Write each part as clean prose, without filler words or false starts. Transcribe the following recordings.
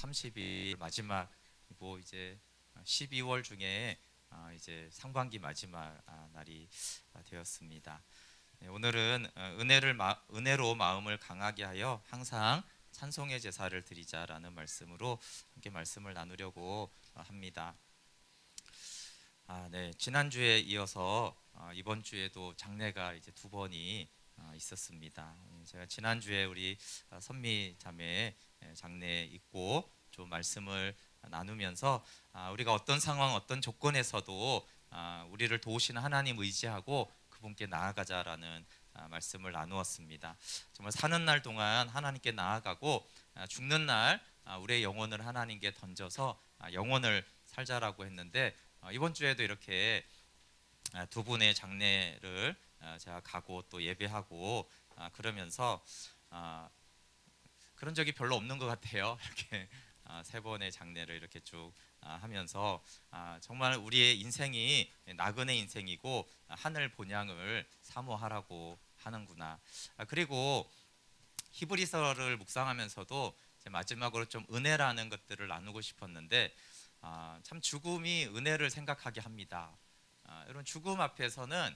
30일 마지막이고 이제 12월 중에 이제 상반기 마지막 날이 되었습니다. 네, 오늘은 은혜로 마음을 강하게 하여 항상 찬송의 제사를 드리자라는 말씀으로 함께 말씀을 나누려고 합니다. 네, 지난주에 이어서 이번 주에도 장례가 이제 두 번이 있었습니다. 제가 지난주에 우리 선미 자매 장례 있고 좀 말씀을 나누면서 우리가 어떤 상황, 어떤 조건에서도 우리를 도우시는 하나님 의지하고 그분께 나아가자라는 말씀을 나누었습니다. 정말 사는 날 동안 하나님께 나아가고 죽는 날 우리의 영혼을 하나님께 던져서 영혼을 살자라고 했는데 이번 주에도 이렇게 두 분의 장례를 제가 가고 또 예배하고 그러면서 그런 적이 별로 없는 것 같아요. 이렇게 세 번의 장례를 이렇게 쭉 하면서 정말 우리의 인생이 나그네 인생이고 하늘 본향을 사모하라고 하는구나. 그리고 히브리서를 묵상하면서도 마지막으로 좀 은혜라는 것들을 나누고 싶었는데 참 죽음이 은혜를 생각하게 합니다. 여러분 죽음 앞에서는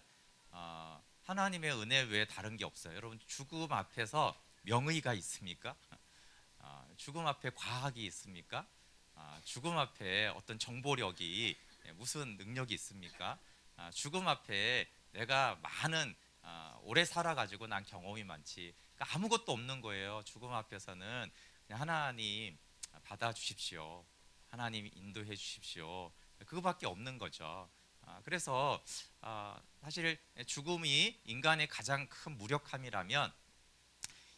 하나님의 은혜 외에 다른 게 없어요. 여러분 죽음 앞에서 명의가 있습니까? 죽음 앞에 과학이 있습니까? 죽음 앞에 어떤 정보력이 무슨 능력이 있습니까? 죽음 앞에 내가 많은 오래 살아가지고 난 경험이 많지 그러니까 아무것도 없는 거예요. 죽음 앞에서는 그냥 하나님 받아주십시오. 하나님 인도해 주십시오. 그거밖에 없는 거죠. 그래서 사실 죽음이 인간의 가장 큰 무력함이라면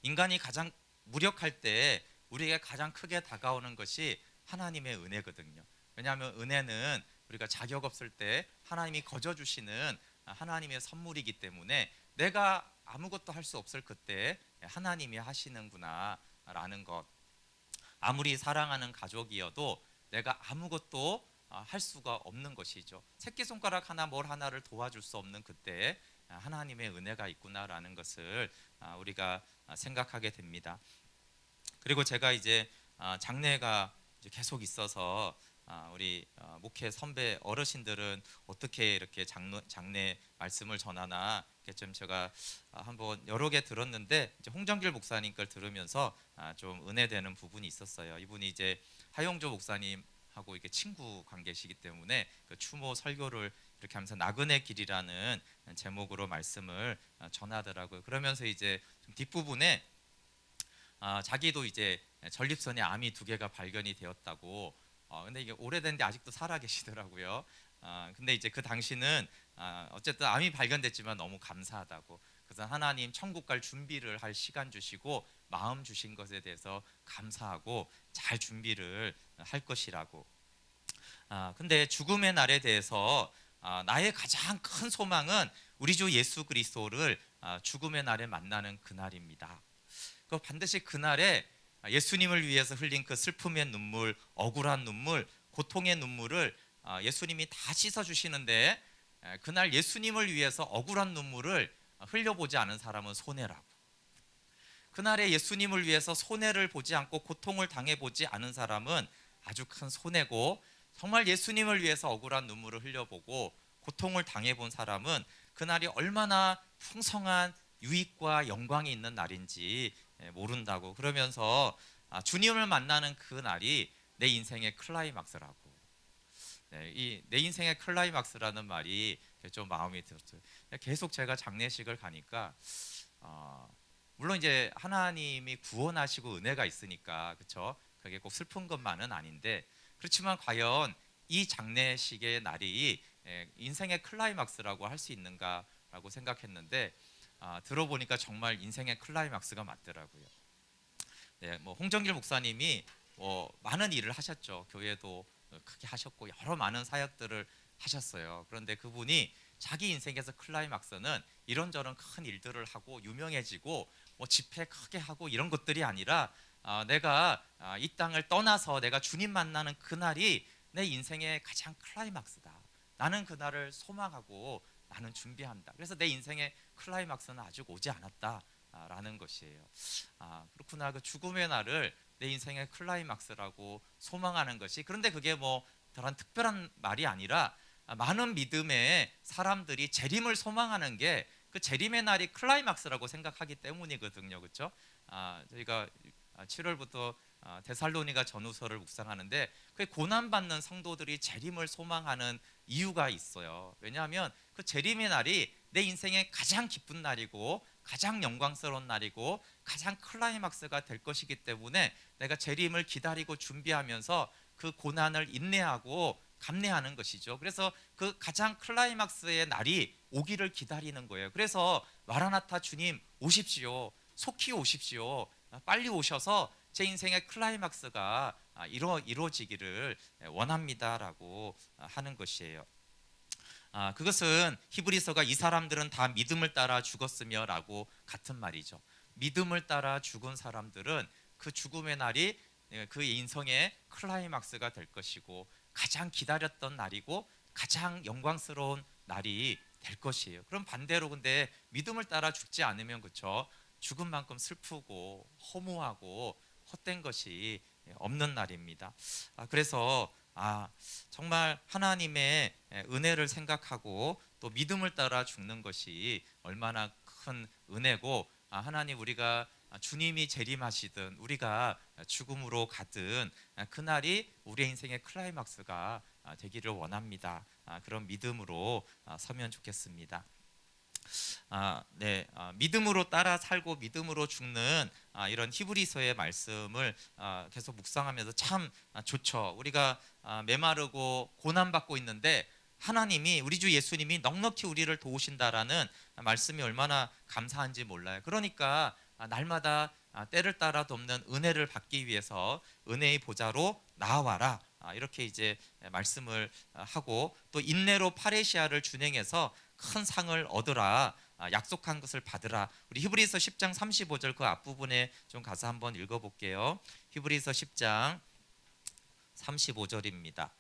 인간이 가장 무력할 때 우리에게 가장 크게 다가오는 것이 하나님의 은혜거든요. 왜냐하면 은혜는 우리가 자격 없을 때 하나님이 거저 주시는 하나님의 선물이기 때문에 내가 아무것도 할 수 없을 그때 하나님이 하시는구나라는 것. 아무리 사랑하는 가족이어도 내가 아무것도 할 수가 없는 것이죠. 새끼손가락 하나 뭘 하나를 도와줄 수 없는 그때 하나님의 은혜가 있구나라는 것을 우리가 생각하게 됩니다. 그리고 제가 이제 장례가 이제 계속 있어서 우리 목회 선배 어르신들은 어떻게 이렇게 장례 말씀을 전하나 이렇게 좀 제가 한번 여러 개 들었는데 이제 홍정길 목사님 걸 들으면서 좀 은혜되는 부분이 있었어요. 이분이 이제 하용조 목사님하고 이렇게 친구 관계시기 때문에 그 추모 설교를 이렇게 하면서 나그네 길이라는 제목으로 말씀을 전하더라고요. 그러면서 이제 좀 뒷부분에 자기도 이제 전립선에 암이 두 개가 발견이 되었다고. 근데 이게 오래된데 아직도 살아 계시더라고요. 근데 이제 그 당시는 어쨌든 암이 발견됐지만 너무 감사하다고. 그래서 하나님 천국 갈 준비를 할 시간 주시고 마음 주신 것에 대해서 감사하고 잘 준비를 할 것이라고. 근데 죽음의 날에 대해서 나의 가장 큰 소망은 우리 주 예수 그리스도를 죽음의 날에 만나는 그날입니다. 그 반드시 그날에 예수님을 위해서 흘린 그 슬픔의 눈물, 억울한 눈물, 고통의 눈물을 예수님이 다 씻어 주시는데 그날 예수님을 위해서 억울한 눈물을 흘려보지 않은 사람은 손해라고. 그날에 예수님을 위해서 손해를 보지 않고 고통을 당해보지 않은 사람은 아주 큰 손해고, 정말 예수님을 위해서 억울한 눈물을 흘려보고 고통을 당해본 사람은 그날이 얼마나 풍성한 유익과 영광이 있는 날인지 모른다고. 그러면서 주님을 만나는 그 날이 내 인생의 클라이막스라고. 이 내 인생의 클라이막스라는 말이 좀 마음이 들었어요. 계속 제가 장례식을 가니까 물론 이제 하나님이 구원하시고 은혜가 있으니까 그렇죠. 그게 꼭 슬픈 것만은 아닌데, 그렇지만 과연 이 장례식의 날이 인생의 클라이막스라고 할 수 있는가라고 생각했는데 들어보니까 정말 인생의 클라이막스가 맞더라고요. 네, 뭐 홍정길 목사님이 많은 일을 하셨죠. 교회도 크게 하셨고 여러 많은 사역들을 하셨어요. 그런데 그분이 자기 인생에서 클라이막스는 이런저런 큰 일들을 하고 유명해지고 뭐 집회 크게 하고 이런 것들이 아니라 내가 이 땅을 떠나서 내가 주님 만나는 그날이 내 인생의 가장 클라이막스다. 나는 그날을 소망하고 나는 준비한다. 그래서 내 인생의 클라이막스는 아직 오지 않았다라는 것이에요. 그렇구나. 그 죽음의 날을 내 인생의 클라이막스라고 소망하는 것이, 그런데 그게 뭐 그런 특별한 말이 아니라 많은 믿음의 사람들이 재림을 소망하는 게 그 재림의 날이 클라이막스라고 생각하기 때문이거든요. 그렇죠? 저희가 7월부터 데살로니가 전후서를 묵상하는데 그 고난받는 성도들이 재림을 소망하는 이유가 있어요. 왜냐하면 그 재림의 날이 내 인생의 가장 기쁜 날이고 가장 영광스러운 날이고 가장 클라이막스가 될 것이기 때문에 내가 재림을 기다리고 준비하면서 그 고난을 인내하고 감내하는 것이죠. 그래서 그 가장 클라이막스의 날이 오기를 기다리는 거예요. 그래서 마라나타 주님 오십시오. 속히 오십시오. 빨리 오셔서 제 인생의 클라이막스가 이루어지기를 원합니다라고 하는 것이에요. 그것은 히브리서가 이 사람들은 다 믿음을 따라 죽었으며라고 같은 말이죠. 믿음을 따라 죽은 사람들은 그 죽음의 날이 그 인생의 클라이막스가 될 것이고 가장 기다렸던 날이고 가장 영광스러운 날이 될 것이에요. 그럼 반대로 근데 믿음을 따라 죽지 않으면 그렇죠? 죽은 만큼 슬프고 허무하고 헛된 것이 없는 날입니다. 그래서 정말 하나님의 은혜를 생각하고 또 믿음을 따라 죽는 것이 얼마나 큰 은혜고, 하나님 우리가 주님이 재림하시든 우리가 죽음으로 가든 그날이 우리의 인생의 클라이막스가 되기를 원합니다. 그런 믿음으로 서면 좋겠습니다. 네, 믿음으로 따라 살고 믿음으로 죽는 이런 히브리서의 말씀을 계속 묵상하면서 참 좋죠. 우리가 메마르고 고난받고 있는데 하나님이, 우리 주 예수님이 넉넉히 우리를 도우신다라는 말씀이 얼마나 감사한지 몰라요. 그러니까 날마다 때를 따라 돕는 은혜를 받기 위해서 은혜의 보좌로 나와라, 이렇게 이제 말씀을 하고, 또 인내로 파레시아를 준행해서 큰 상을 얻으라, 약속한 것을 받으라. 우리 히브리서 10장 35절 그 앞부분에 좀 가서 한번 읽어볼게요. 히브리서 10장 35절입니다.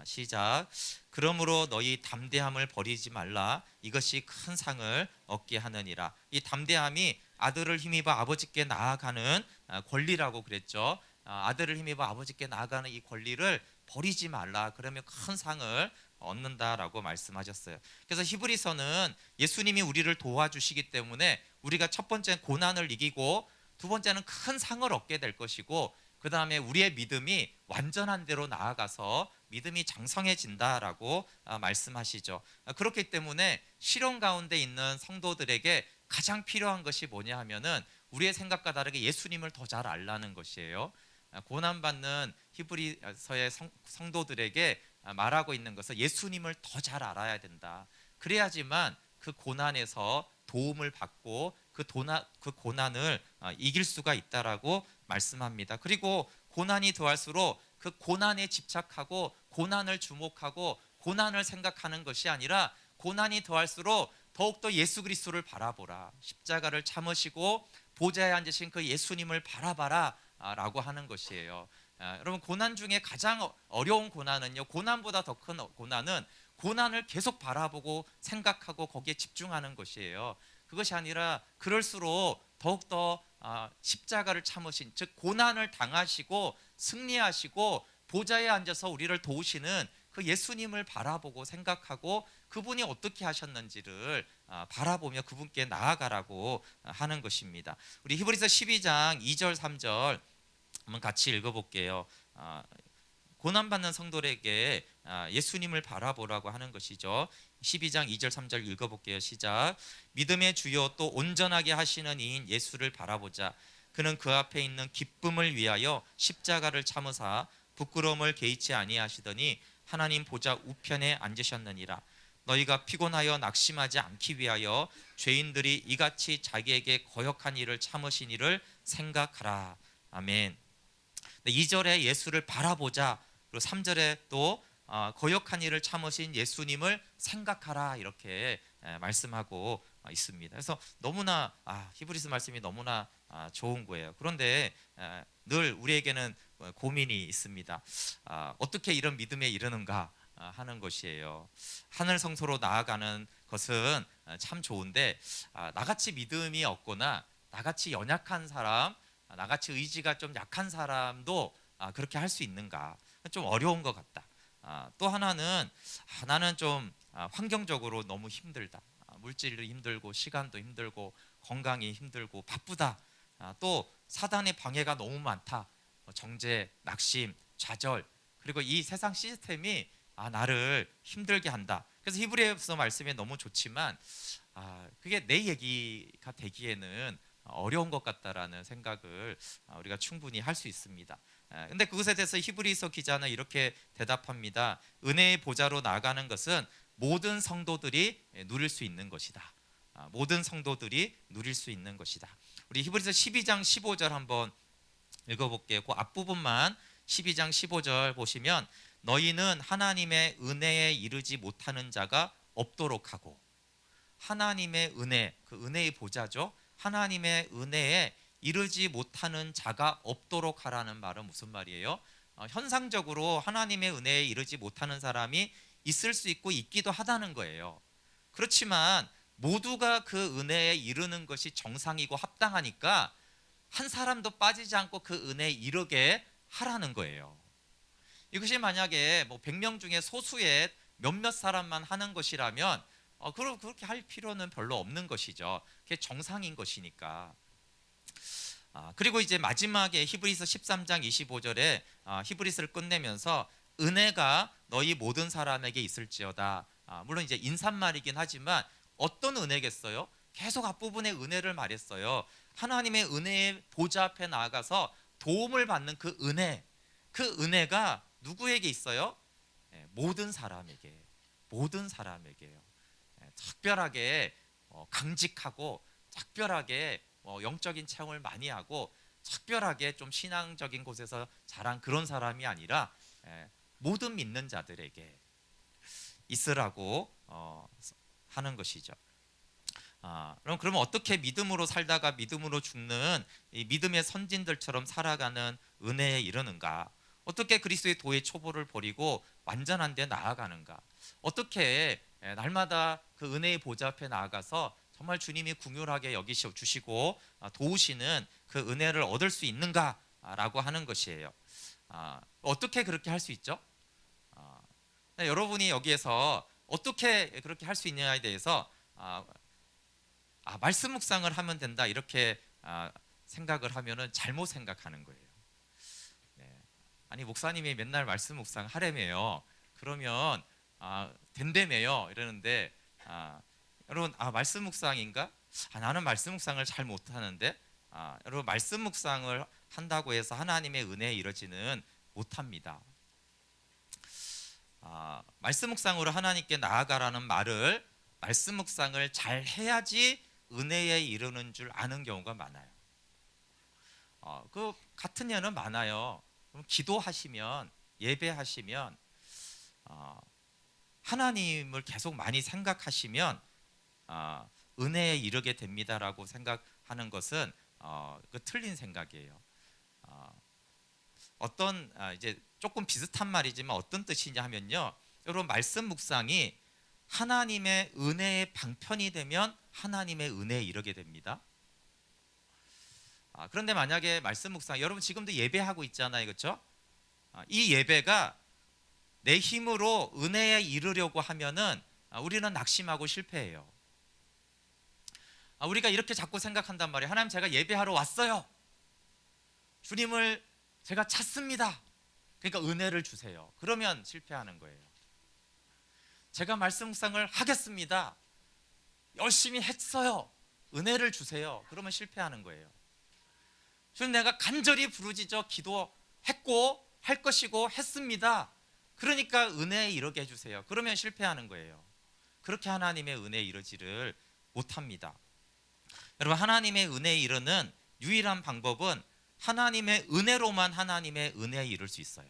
시작. 그러므로 너희 담대함을 버리지 말라. 이것이 큰 상을 얻게 하느니라. 이 담대함이 아들을 힘입어 아버지께 나아가는 권리라고 그랬죠. 아들을 힘입어 아버지께 나아가는 이 권리를 버리지 말라. 그러면 큰 상을 얻는다라고 말씀하셨어요. 그래서 히브리서는 예수님이 우리를 도와주시기 때문에 우리가 첫 번째 고난을 이기고 두 번째는 큰 상을 얻게 될 것이고, 그 다음에 우리의 믿음이 완전한 대로 나아가서 믿음이 장성해진다라고 말씀하시죠. 그렇기 때문에 시련 가운데 있는 성도들에게 가장 필요한 것이 뭐냐 하면은 우리의 생각과 다르게 예수님을 더 잘 알라는 것이에요. 고난받는 히브리서의 성도들에게 말하고 있는 것은 예수님을 더 잘 알아야 된다. 그래야지만 그 고난에서 도움을 받고 그 고난을 이길 수가 있다라고 말씀합니다. 그리고 고난이 더할수록 그 고난에 집착하고 고난을 주목하고 고난을 생각하는 것이 아니라 고난이 더할수록 더욱더 예수 그리스도를 바라보라. 십자가를 참으시고 보좌에 앉으신 그 예수님을 바라봐라 라고 하는 것이에요. 여러분, 고난 중에 가장 어려운 고난은요, 고난보다 더 큰 고난은 고난을 계속 바라보고 생각하고 거기에 집중하는 것이에요. 그것이 아니라 그럴수록 더욱더 십자가를 참으신, 즉 고난을 당하시고 승리하시고 보좌에 앉아서 우리를 도우시는 그 예수님을 바라보고 생각하고 그분이 어떻게 하셨는지를 바라보며 그분께 나아가라고 하는 것입니다. 우리 히브리서 12장 2절 3절 한번 같이 읽어볼게요. 고난받는 성도에게 예수님을 바라보라고 하는 것이죠. 12장 2절 3절 읽어볼게요. 시작. 믿음의 주요 또 온전하게 하시는 이인 예수를 바라보자. 그는 그 앞에 있는 기쁨을 위하여 십자가를 참으사 부끄러움을 개의치 아니하시더니 하나님 보좌 우편에 앉으셨느니라. 너희가 피곤하여 낙심하지 않기 위하여 죄인들이 이같이 자기에게 거역한 일을 참으신 일을 생각하라. 아멘. 2절에 예수를 바라보자, 그리고 3절에 또 거역한 일을 참으신 예수님을 생각하라, 이렇게 말씀하고 있습니다. 그래서 너무나 히브리서 말씀이 너무나 좋은 거예요. 그런데 늘 우리에게는 고민이 있습니다. 어떻게 이런 믿음에 이르는가 하는 것이에요. 하늘 성소로 나아가는 것은 참 좋은데 나같이 믿음이 없거나 나같이 연약한 사람, 나같이 의지가 좀 약한 사람도 그렇게 할 수 있는가? 좀 어려운 것 같다. 또 하나는 나는 좀 환경적으로 너무 힘들다. 물질도 힘들고 시간도 힘들고 건강이 힘들고 바쁘다. 또 사단의 방해가 너무 많다. 정죄, 낙심, 좌절, 그리고 이 세상 시스템이 나를 힘들게 한다. 그래서 히브리서 말씀이 너무 좋지만 그게 내 얘기가 되기에는 어려운 것 같다라는 생각을 우리가 충분히 할 수 있습니다. 근데 그것에 대해서 히브리서 기자는 이렇게 대답합니다. 은혜의 보좌로 나아가는 것은 모든 성도들이 누릴 수 있는 것이다. 모든 성도들이 누릴 수 있는 것이다. 우리 히브리서 12장 15절 한번 읽어볼게요. 그 앞부분만 12장 15절 보시면 너희는 하나님의 은혜에 이르지 못하는 자가 없도록 하고, 하나님의 은혜, 그 은혜의 보좌죠. 하나님의 은혜에 이르지 못하는 자가 없도록 하라는 말은 무슨 말이에요? 현상적으로 하나님의 은혜에 이르지 못하는 사람이 있을 수 있고 있기도 하다는 거예요. 그렇지만 모두가 그 은혜에 이르는 것이 정상이고 합당하니까 한 사람도 빠지지 않고 그 은혜에 이르게 하라는 거예요. 이것이 만약에 뭐 100명 중에 소수의 몇몇 사람만 하는 것이라면 그럼 그렇게 할 필요는 별로 없는 것이죠. 그게 정상인 것이니까. 그리고 이제 마지막에 히브리서 13장 25절에 히브리서를 끝내면서 은혜가 너희 모든 사람에게 있을지어다. 물론 이제 인사말이긴 하지만 어떤 은혜겠어요? 계속 앞부분에 은혜를 말했어요. 하나님의 은혜의 보좌 앞에 나아가서 도움을 받는 그 은혜, 그 은혜가 누구에게 있어요? 모든 사람에게, 모든 사람에게요. 특별하게 강직하고, 특별하게 영적인 체험을 많이 하고, 특별하게 좀 신앙적인 곳에서 자란 그런 사람이 아니라 모든 믿는 자들에게 있으라고 하는 것이죠. 그러면 어떻게 믿음으로 살다가 믿음으로 죽는 이 믿음의 선진들처럼 살아가는 은혜에 이르는가? 어떻게 그리스도의 도의 초보를 버리고 완전한 데 나아가는가? 어떻게 날마다 그 은혜의 보좌 앞에 나아가서 정말 주님이 긍휼하게 여기셔 주시고 도우시는 그 은혜를 얻을 수 있는가라고 하는 것이에요. 어떻게 그렇게 할 수 있죠? 여러분이 여기에서 어떻게 그렇게 할 수 있느냐에 대해서 말씀 묵상을 하면 된다 이렇게 생각을 하면은 잘못 생각하는 거예요. 네. 아니 목사님이 맨날 말씀 묵상 하래매요. 그러면 된다며요 이러는데 여러분 말씀 묵상인가? 나는 말씀 묵상을 잘 못하는데 여러분 말씀 묵상을 한다고 해서 하나님의 은혜에 이르지는 못합니다. 말씀 묵상으로 하나님께 나아가라는 말을 말씀 묵상을 잘 해야지 은혜에 이르는 줄 아는 경우가 많아요. 그 같은 예는 많아요. 그럼 기도하시면 예배하시면 하나님을 계속 많이 생각하시면 은혜에 이르게 됩니다라고 생각하는 것은 그 틀린 생각이에요. 어떤 이제 조금 비슷한 말이지만 어떤 뜻이냐 하면요. 여러분 말씀 묵상이 하나님의 은혜의 방편이 되면 하나님의 은혜에 이르게 됩니다. 그런데 만약에 말씀 묵상 여러분 지금도 예배하고 있잖아요. 그렇죠? 이 예배가 내 힘으로 은혜에 이르려고 하면은 우리는 낙심하고 실패해요. 우리가 이렇게 자꾸 생각한단 말이에요. 하나님 제가 예배하러 왔어요. 주님을 제가 찾습니다. 그러니까 은혜를 주세요. 그러면 실패하는 거예요. 제가 말씀 묵상을 하겠습니다. 열심히 했어요. 은혜를 주세요. 그러면 실패하는 거예요. 주님 내가 간절히 부르짖어 기도했고 할 것이고 했습니다. 그러니까 은혜에 이르게 해주세요. 그러면 실패하는 거예요. 그렇게 하나님의 은혜에 이르지를 못합니다. 여러분 하나님의 은혜에 이르는 유일한 방법은 하나님의 은혜로만 하나님의 은혜에 이를 수 있어요.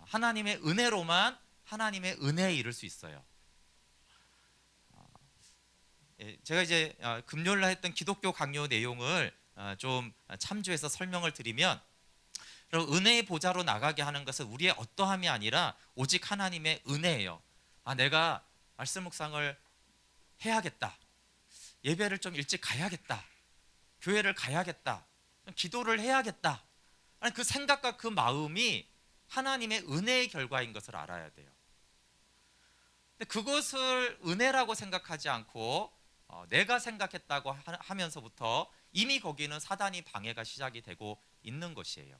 하나님의 은혜로만 하나님의 은혜에 이를 수 있어요. 제가 이제 금요일날 했던 기독교 강요 내용을 좀 참조해서 설명을 드리면 은혜의 보좌로 나가게 하는 것은 우리의 어떠함이 아니라 오직 하나님의 은혜예요. 내가 말씀 묵상을 해야겠다. 예배를 좀 일찍 가야겠다. 교회를 가야겠다, 기도를 해야겠다, 아니 그 생각과 그 마음이 하나님의 은혜의 결과인 것을 알아야 돼요. 근데 그것을 은혜라고 생각하지 않고 내가 생각했다고 하면서부터 이미 거기는 사단이 방해가 시작이 되고 있는 것이에요.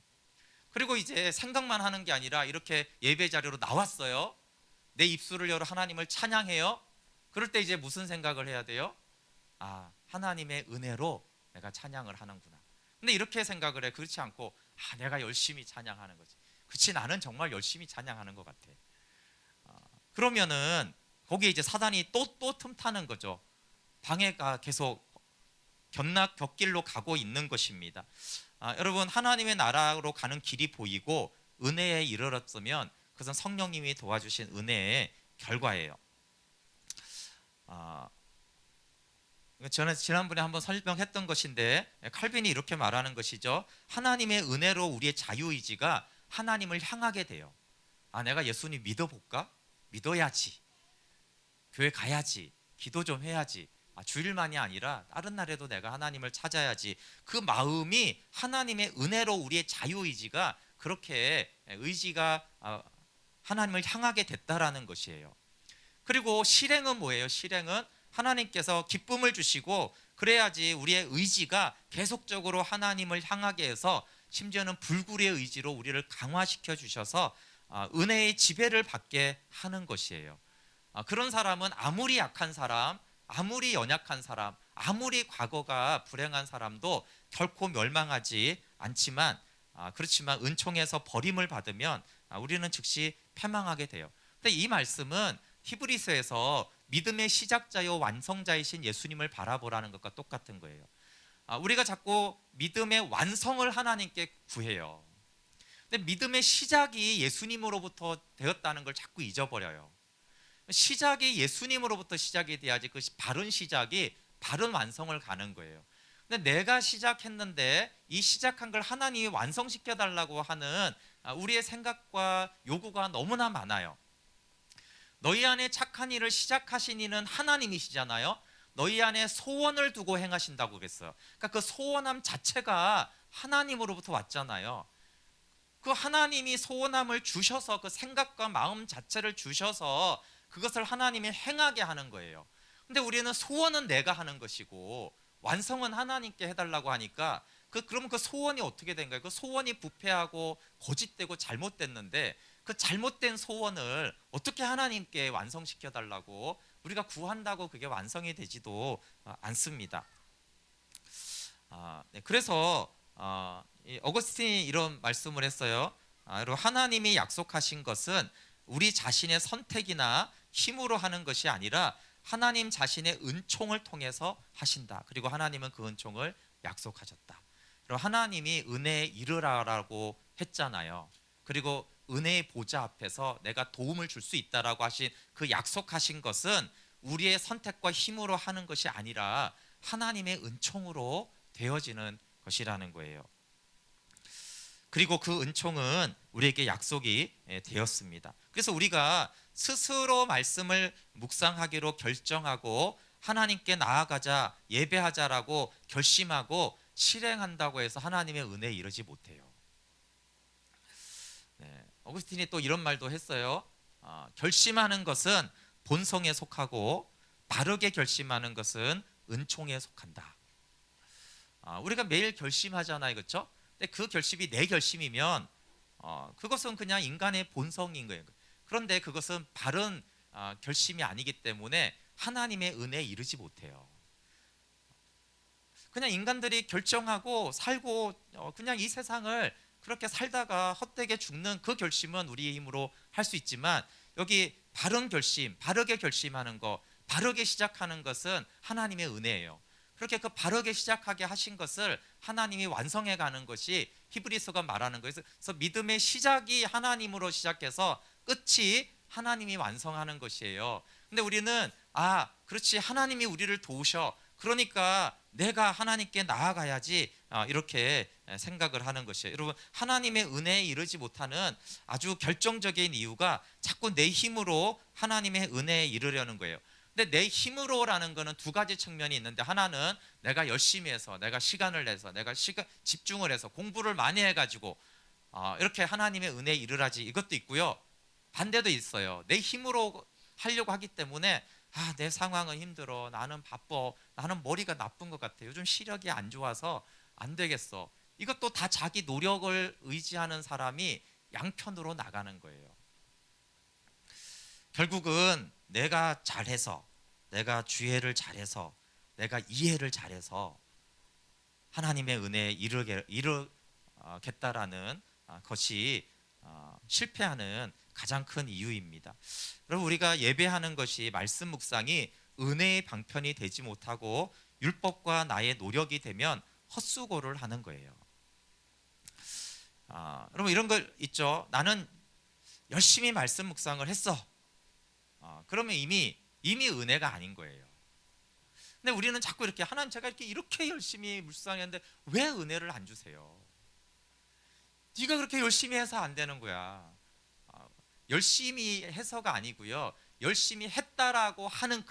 그리고 이제 생각만 하는 게 아니라 이렇게 예배 자리로 나왔어요. 내 입술을 열어 하나님을 찬양해요. 그럴 때 이제 무슨 생각을 해야 돼요? 아, 하나님의 은혜로 내가 찬양을 하는구나. 근데 이렇게 생각을 해. 그렇지 않고 내가 열심히 찬양하는 거지. 그치, 나는 정말 열심히 찬양하는 것 같아. 그러면은 거기에 이제 사단이 또 틈타는 거죠. 방해가 계속 곁길로 가고 있는 것입니다. 여러분, 하나님의 나라로 가는 길이 보이고 은혜에 이르렀으면 그것은 성령님이 도와주신 은혜의 결과예요. 저는 지난번에 한번 설명했던 것인데 칼빈이 이렇게 말하는 것이죠. 하나님의 은혜로 우리의 자유의지가 하나님을 향하게 돼요. 내가 예수님 믿어볼까? 믿어야지. 교회 가야지. 기도 좀 해야지. 주일만이 아니라 다른 날에도 내가 하나님을 찾아야지. 그 마음이 하나님의 은혜로 우리의 자유의지가 그렇게 의지가 하나님을 향하게 됐다라는 것이에요. 그리고 실행은 뭐예요? 실행은 하나님께서 기쁨을 주시고 그래야지 우리의 의지가 계속적으로 하나님을 향하게 해서 심지어는 불굴의 의지로 우리를 강화시켜 주셔서 은혜의 지배를 받게 하는 것이에요. 그런 사람은 아무리 약한 사람, 아무리 연약한 사람, 아무리 과거가 불행한 사람도 결코 멸망하지 않지만 그렇지만 은총에서 버림을 받으면 우리는 즉시 패망하게 돼요. 근데 이 말씀은 히브리서에서 믿음의 시작자요 완성자이신 예수님을 바라보라는 것과 똑같은 거예요. 우리가 자꾸 믿음의 완성을 하나님께 구해요. 근데 믿음의 시작이 예수님으로부터 되었다는 걸 자꾸 잊어버려요. 시작이 예수님으로부터 시작이 돼야지 그 바른 시작이 바른 완성을 가는 거예요. 근데 내가 시작했는데 이 시작한 걸 하나님이 완성시켜 달라고 하는 우리의 생각과 요구가 너무나 많아요. 너희 안에 착한 일을 시작하신 이는 하나님이시잖아요. 너희 안에 소원을 두고 행하신다고 그랬어요. 그러니까 그 소원함 자체가 하나님으로부터 왔잖아요. 그 하나님이 소원함을 주셔서 그 생각과 마음 자체를 주셔서 그것을 하나님이 행하게 하는 거예요. 근데 우리는 소원은 내가 하는 것이고 완성은 하나님께 해달라고 하니까 그러면 그 소원이 어떻게 된 거예요? 그 소원이 부패하고 거짓되고 잘못됐는데 그 잘못된 소원을 어떻게 하나님께 완성시켜 달라고 우리가 구한다고 그게 완성이 되지도 않습니다. 네, 그래서 어거스틴이 이런 말씀을 했어요. 여러분, 하나님이 약속하신 것은 우리 자신의 선택이나 힘으로 하는 것이 아니라 하나님 자신의 은총을 통해서 하신다. 그리고 하나님은 그 은총을 약속하셨다. 그리고 하나님이 은혜에 이르라라고 했잖아요. 그리고 은혜의 보좌 앞에서 내가 도움을 줄 수 있다라고 하신 그 약속하신 것은 우리의 선택과 힘으로 하는 것이 아니라 하나님의 은총으로 되어지는 것이라는 거예요. 그리고 그 은총은 우리에게 약속이 되었습니다. 그래서 우리가 스스로 말씀을 묵상하기로 결정하고 하나님께 나아가자, 예배하자라고 결심하고 실행한다고 해서 하나님의 은혜에 이르지 못해요. 어거스틴이 또 이런 말도 했어요. 결심하는 것은 본성에 속하고 바르게 결심하는 것은 은총에 속한다. 우리가 매일 결심하잖아요, 그렇죠? 근데 그 결심이 내 결심이면 그것은 그냥 인간의 본성인 거예요. 그런데 그것은 바른 결심이 아니기 때문에 하나님의 은혜에 이르지 못해요. 그냥 인간들이 결정하고 살고 그냥 이 세상을 그렇게 살다가 헛되게 죽는 그 결심은 우리의 힘으로 할 수 있지만 여기 바른 결심, 바르게 결심하는 것, 바르게 시작하는 것은 하나님의 은혜예요. 그렇게 그 바르게 시작하게 하신 것을 하나님이 완성해 가는 것이 히브리서가 말하는 거예요. 그래서 믿음의 시작이 하나님으로 시작해서 끝이 하나님이 완성하는 것이에요. 근데 우리는 그렇지, 하나님이 우리를 도우셔, 그러니까 내가 하나님께 나아가야지, 이렇게 생각을 하는 것이에요. 여러분, 하나님의 은혜에 이르지 못하는 아주 결정적인 이유가 자꾸 내 힘으로 하나님의 은혜에 이르려는 거예요. 근데 내 힘으로라는 거는 두 가지 측면이 있는데, 하나는 내가 열심히 해서, 내가 시간을 내서, 내가 집중을 해서 공부를 많이 해가지고 이렇게 하나님의 은혜에 이르라지, 이것도 있고요. 반대도 있어요. 내 힘으로 하려고 하기 때문에 내 상황은 힘들어, 나는 바빠, 나는 머리가 나쁜 것 같아, 요즘 시력이 안 좋아서 안 되겠어. 이것도 다 자기 노력을 의지하는 사람이 양편으로 나가는 거예요. 결국은 내가 잘해서, 내가 주의를 잘해서, 내가 이해를 잘해서 하나님의 은혜에 이르겠다라는 것이 실패하는 가장 큰 이유입니다. 여러분, 우리가 예배하는 것이, 말씀 묵상이 은혜의 방편이 되지 못하고 율법과 나의 노력이 되면 헛수고를 하는 거예요. 여러분, 이런 걸 있죠. 나는 열심히 말씀 묵상을 했어. 그러면 이미 은혜가 아닌 거예요. 근데 우리는 자꾸 이렇게, 하나님, 제가 이렇게 열심히 묵상했는데 왜 은혜를 안 주세요? 네가 그렇게 열심히 해서 안 되는 거야. 열심히 해서가 아니고요, 열심히 했다라고 하는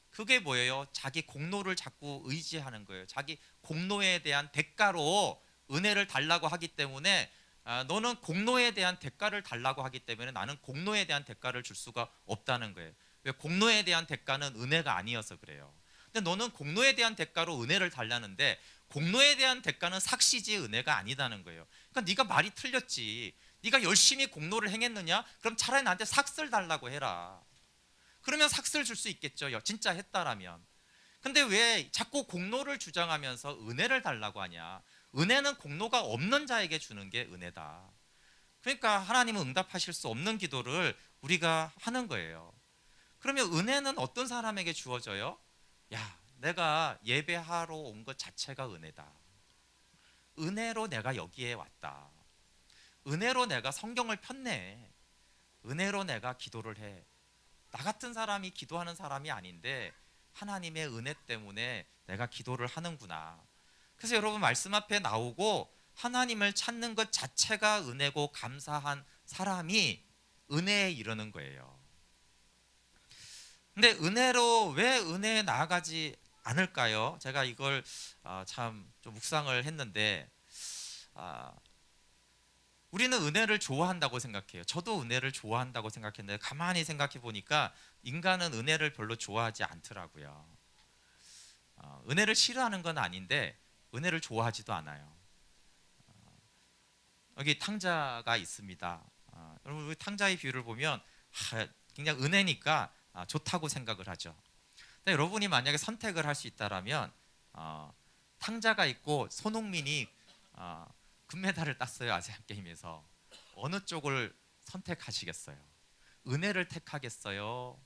그게 뭐예요? 자기 공로를 자꾸 의지하는 거예요. 자기 공로에 대한 대가로 은혜를 달라고 하기 때문에, 너는 공로에 대한 대가를 달라고 하기 때문에 나는 공로에 대한 대가를 줄 수가 없다는 거예요. 왜? 공로에 대한 대가는 은혜가 아니어서 그래요. 근데 너는 공로에 대한 대가로 은혜를 달라는데, 공로에 대한 대가는 삭시지 은혜가 아니다는 거예요. 그러니까 네가 말이 틀렸지. 네가 열심히 공로를 행했느냐? 그럼 차라리 나한테 삭슬 달라고 해라. 그러면 삭슬 줄 수 있겠죠, 진짜 했다라면. 근데 왜 자꾸 공로를 주장하면서 은혜를 달라고 하냐? 은혜는 공로가 없는 자에게 주는 게 은혜다. 그러니까 하나님은 응답하실 수 없는 기도를 우리가 하는 거예요. 그러면 은혜는 어떤 사람에게 주어져요? 야, 내가 예배하러 온 것 자체가 은혜다. 은혜로 내가 여기에 왔다. 은혜로 내가 성경을 폈네. 은혜로 내가 기도를 해. 나 같은 사람이 기도하는 사람이 아닌데 하나님의 은혜 때문에 내가 기도를 하는구나. 그래서 여러분, 말씀 앞에 나오고 하나님을 찾는 것 자체가 은혜고 감사한 사람이 은혜에 이르는 거예요. 근데 은혜로 왜 은혜에 나아가지 않을까요? 제가 이걸 참 좀 묵상을 했는데, 우리는 은혜를 좋아한다고 생각해요. 저도 은혜를 좋아한다고 생각했는데 가만히 생각해 보니까 인간은 은혜를 별로 좋아하지 않더라고요. 은혜를 싫어하는 건 아닌데 은혜를 좋아하지도 않아요. 여기 탕자가 있습니다. 여러분, 우리 탕자의 비유를 보면 그냥 은혜니까 좋다고 생각을 하죠. 근데 여러분이 만약에 선택을 할 수 있다라면, 탕자가 있고 손흥민이 금메달을 땄어요, 아시안 게임에서. 어느 쪽을 선택하시겠어요? 은혜를 택하겠어요?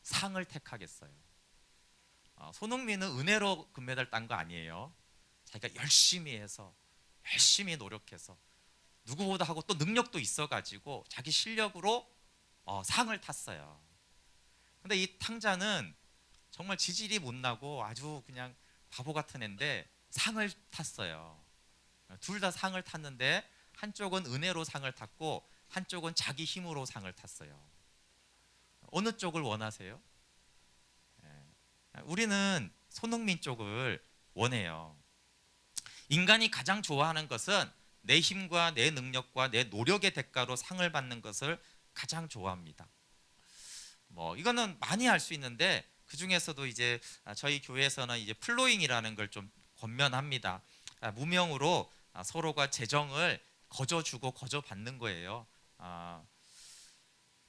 상을 택하겠어요? 손흥민은 은혜로 금메달 딴 거 아니에요. 자기가 열심히 해서, 열심히 노력해서, 누구보다 하고 또 능력도 있어가지고 자기 실력으로 상을 탔어요. 근데 이 탕자는 정말 지질이 못나고 아주 그냥 바보 같은 애인데 상을 탔어요. 둘 다 상을 탔는데 한쪽은 은혜로 상을 탔고 한쪽은 자기 힘으로 상을 탔어요. 어느 쪽을 원하세요? 우리는 손흥민 쪽을 원해요. 인간이 가장 좋아하는 것은 내 힘과 내 능력과 내 노력의 대가로 상을 받는 것을 가장 좋아합니다. 이거는 많이 알 수 있는데, 그 중에서도 이제 저희 교회에서는 이제 플로잉이라는 걸 좀 권면합니다. 무명으로 서로가 재정을 거저주고 거저받는 거예요.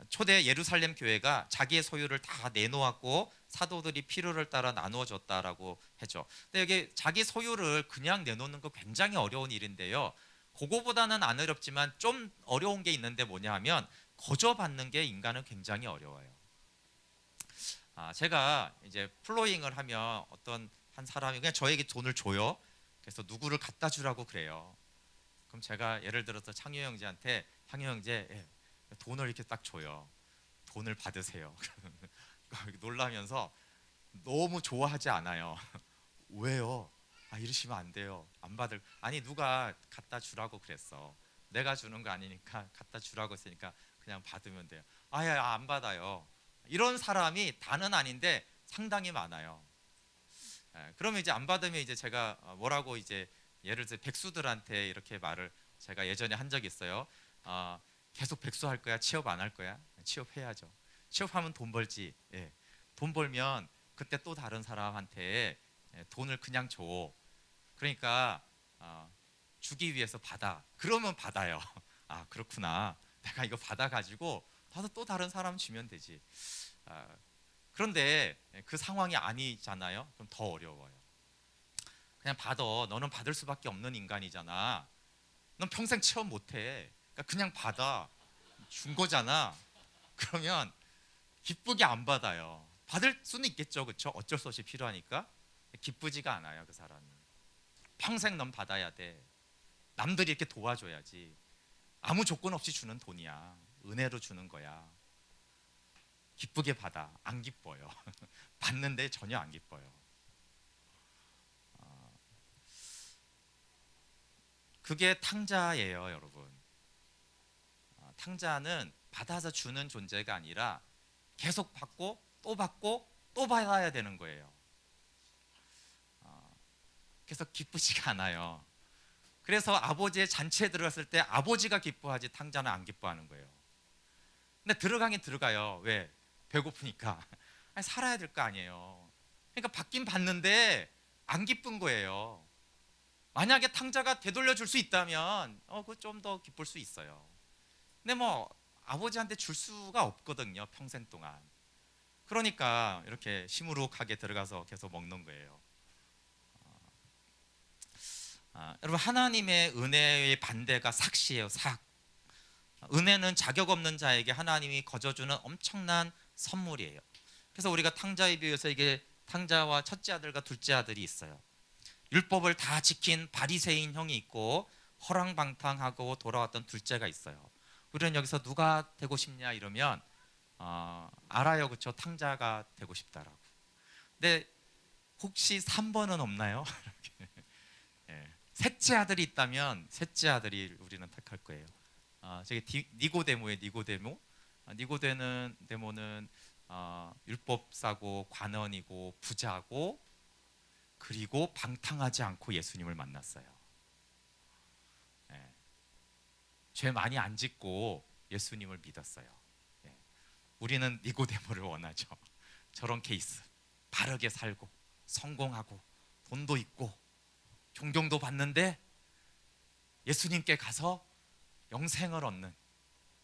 초대 예루살렘 교회가 자기의 소유를 다 내놓았고 사도들이 필요를 따라 나누어 줬다라고 했죠. 근데 여기 자기 소유를 그냥 내놓는 거 굉장히 어려운 일인데요. 그거보다는 안 어렵지만 좀 어려운 게 있는데 뭐냐 하면, 거저받는 게 인간은 굉장히 어려워요. 제가 이제 플로잉을 하면 어떤 한 사람이 그냥 저에게 돈을 줘요. 그래서 누구를 갖다 주라고 그래요. 그럼 제가 예를 들어서 창효 형제한테, 창효 형제, 돈을 이렇게 딱 줘요. 돈을 받으세요. 놀라면서 너무 좋아하지 않아요. 왜요? 이러시면 안 돼요. 안 받을. 아니, 누가 갖다 주라고 그랬어. 내가 주는 거 아니니까 갖다 주라고 했으니까 그냥 받으면 돼요. 안 받아요. 이런 사람이 다는 아닌데 상당히 많아요. 그러면 이제 안 받으면 이제 제가 뭐라고 이제 예를 들어 백수들한테 이렇게 말을 제가 예전에 한 적이 있어요. 어, 계속 백수할 거야? 취업 안 할 거야? 취업해야죠. 취업하면 돈 벌지. 예. 돈 벌면 그때 또 다른 사람한테 돈을 그냥 줘. 그러니까 주기 위해서 받아. 그러면 받아요. 아 그렇구나. 내가 이거 받아가지고 받아 또 다른 사람 주면 되지. 아, 그런데 그 상황이 아니잖아요. 그럼 더 어려워요. 그냥 받아. 너는 받을 수밖에 없는 인간이잖아. 넌 평생 취업 못해. 그러니까 그냥 받아. 준 거잖아. 그러면 기쁘게 안 받아요. 받을 수는 있겠죠, 그렇죠? 어쩔 수 없이 필요하니까. 기쁘지가 않아요, 그 사람이. 평생 넌 받아야 돼. 남들이 이렇게 도와줘야지. 아무 조건 없이 주는 돈이야. 은혜로 주는 거야. 기쁘게 받아. 안 기뻐요. 받는데 전혀 안 기뻐요. 그게 탕자예요, 여러분. 탕자는 받아서 주는 존재가 아니라 계속 받고 또 받아야 되는 거예요. 그래서 기쁘지가 않아요. 그래서 아버지의 잔치에 들어갔을 때 아버지가 기뻐하지 탕자는 안 기뻐하는 거예요. 근데 들어가긴 들어가요. 왜? 배고프니까. 아니, 살아야 될 거 아니에요. 그러니까 받긴 받는데 안 기쁜 거예요. 만약에 탕자가 되돌려 줄 수 있다면 그거 좀 더 기쁠 수 있어요. 근데 뭐 아버지한테 줄 수가 없거든요, 평생 동안. 그러니까 이렇게 시무룩하게 들어가서 계속 먹는 거예요. 여러분, 하나님의 은혜의 반대가 삭시예요. 삭. 은혜는 자격 없는 자에게 하나님이 거저주는 엄청난 선물이에요. 그래서 우리가 탕자에 비해서 이게 탕자와 첫째 아들과 둘째 아들이 있어요. 율법을 다 지킨 바리새인 형이 있고 허랑방탕하고 돌아왔던 둘째가 있어요. 우리는 여기서 누가 되고 싶냐 이러면 알아요, 그렇죠? 탕자가 되고 싶다라고. 근데 혹시 3번은 없나요? 예. 셋째 아들이 있다면 셋째 아들이 우리는 택할 거예요. 저기 니고데모의 니고데모. 니고데모는 율법사고 관원이고 부자고 그리고 방탕하지 않고 예수님을 만났어요. 예. 죄 많이 안 짓고 예수님을 믿었어요. 예. 우리는 니고데모를 원하죠. 저런 케이스. 바르게 살고 성공하고 돈도 있고 존경도 받는데 예수님께 가서 영생을 얻는,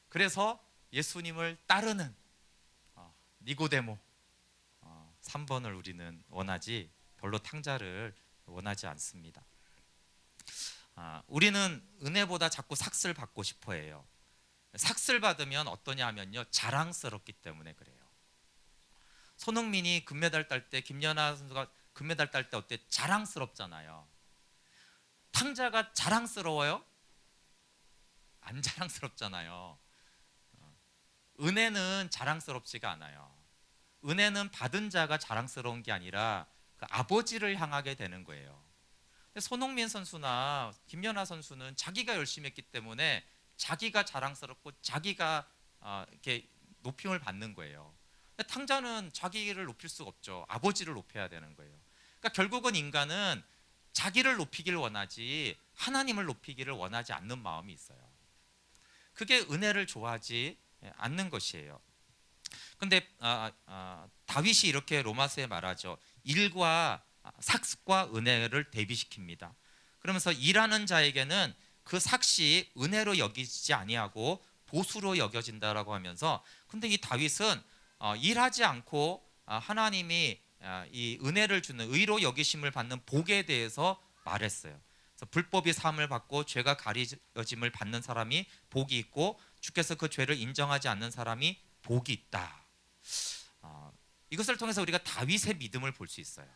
그래서 예수님을 따르는 니고데모 3번을 우리는 원하지 별로 탕자를 원하지 않습니다. 우리는 은혜보다 자꾸 삭슬 받고 싶어 해요. 삭슬 받으면 어떠냐 하면요, 자랑스럽기 때문에 그래요. 손흥민이 금메달 딸 때, 김연아 선수가 금메달 딸 때 어때? 자랑스럽잖아요. 탕자가 자랑스러워요? 안 자랑스럽잖아요. 은혜는 자랑스럽지가 않아요. 은혜는 받은 자가 자랑스러운 게 아니라 그 아버지를 향하게 되는 거예요. 근데 손흥민 선수나 김연아 선수는 자기가 열심히 했기 때문에 자기가 자랑스럽고 자기가 이렇게 높임을 받는 거예요. 근데 탕자는 자기를 높일 수가 없죠. 아버지를 높여야 되는 거예요. 그러니까 결국은 인간은 자기를 높이기를 원하지 하나님을 높이기를 원하지 않는 마음이 있어요. 그게 은혜를 좋아하지 않는 것이에요. 근데 다윗이 이렇게 로마서에 말하죠. 일과 삭과 은혜를 대비시킵니다. 그러면서 일하는 자에게는 그 삭시 은혜로 여기지 아니하고 보수로 여겨진다라고 하면서, 근데 이 다윗은 일하지 않고 하나님이 이 은혜를 주는 의로 여기심을 받는 복에 대해서 말했어요. 그래서 불법이 사함을 받고 죄가 가려짐을 받는 사람이 복이 있고 주께서 그 죄를 인정하지 않는 사람이 복이 있다. 이것을 통해서 우리가 다윗의 믿음을 볼 수 있어요.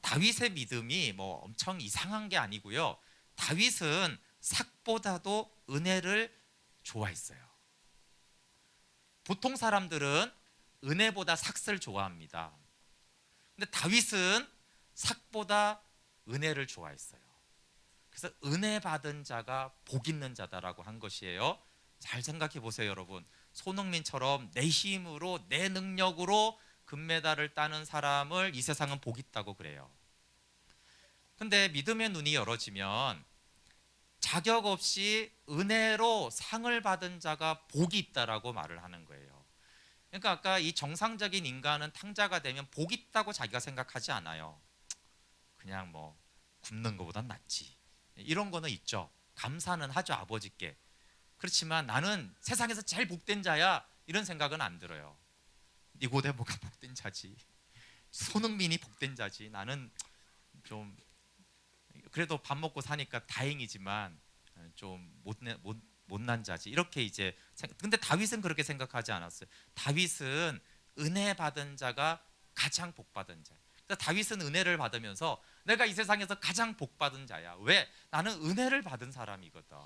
다윗의 믿음이 뭐 엄청 이상한 게 아니고요. 다윗은 삭보다도 은혜를 좋아했어요. 보통 사람들은 은혜보다 삭을 좋아합니다. 근데 다윗은 삭보다 은혜를 좋아했어요. 그래서 은혜 받은 자가 복 있는 자다라고 한 것이에요. 잘 생각해 보세요, 여러분. 손흥민처럼 내 힘으로 내 능력으로 금메달을 따는 사람을 이 세상은 복 있다고 그래요. 근데 믿음의 눈이 열어지면 자격 없이 은혜로 상을 받은 자가 복이 있다라고 말을 하는 거예요. 그러니까 아까 이 정상적인 인간은 탕자가 되면 복 있다고 자기가 생각하지 않아요. 그냥 뭐 굶는 것보단 낫지, 이런 거는 있죠. 감사는 하죠, 아버지께. 그렇지만 나는 세상에서 제일 복된 자야, 이런 생각은 안 들어요. 니고데모가 복된 자지, 손흥민이 복된 자지, 나는 좀 그래도 밥 먹고 사니까 다행이지만 좀 못난 자지, 이렇게 이제. 근데 다윗은 그렇게 생각하지 않았어요. 다윗은 은혜 받은 자가 가장 복 받은 자예요. 그래서 다윗은 은혜를 받으면서 내가 이 세상에서 가장 복 받은 자야. 왜? 나는 은혜를 받은 사람이거든.